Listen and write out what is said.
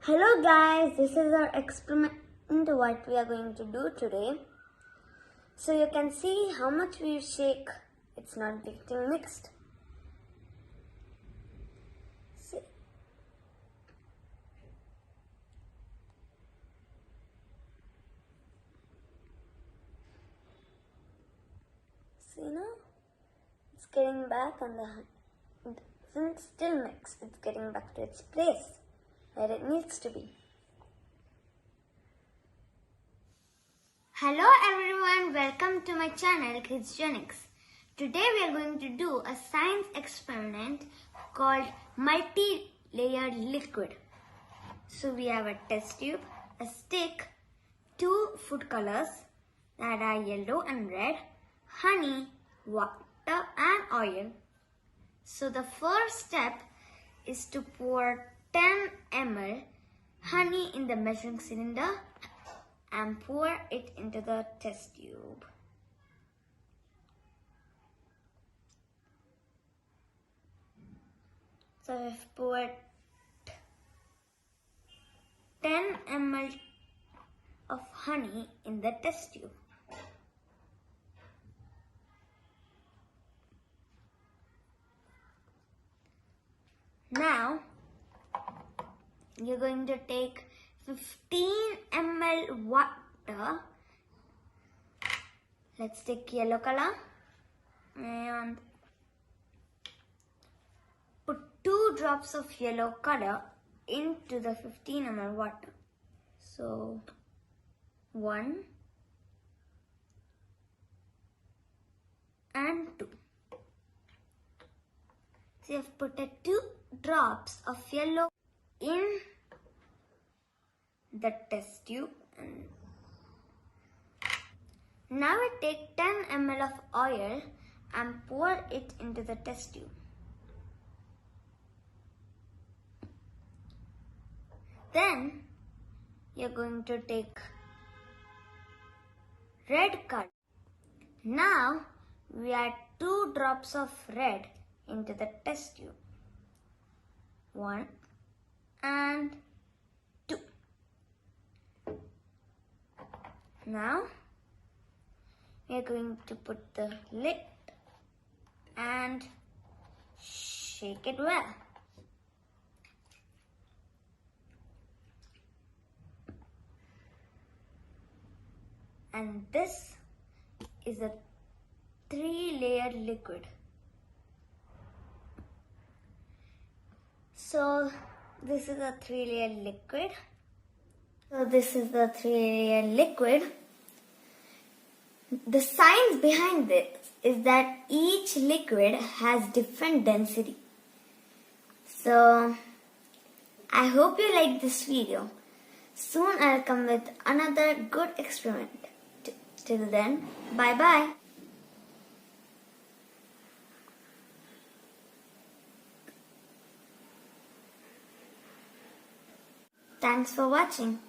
Hello guys, this is our experiment what we are going to do today. So you can see how much we shake, it's not getting mixed. See now? It's getting back and it doesn't still mix, it's getting back to its place where it needs to be. Hello everyone, welcome to my channel Kidsgenics. Today we are going to do a science experiment called multi-layered liquid. So we have a test tube, a stick, 2 food colors that are yellow and red, honey, water and oil. So the first step is to pour 10 ml honey in the measuring cylinder and pour it into the test tube. So we've poured 10 ml of honey in the test tube. Now you're going to take 15 ml water. Let's take yellow color and put 2 drops of yellow color into the 15 ml water. So 1 and 2. So you've put 2 drops of yellow in the test tube. And now we take 10 ml of oil and pour it into the test tube. Then you're going to take red color. Now we add 2 drops of red into the test tube. 1 and 2. Now we are going to put the lid and shake it well. And this is a 3-layered liquid. So this is a 3-layered liquid. The science behind this is that each liquid has different density. So I hope you like this video. Soon I'll come with another good experiment. Till then, bye bye. Thanks for watching.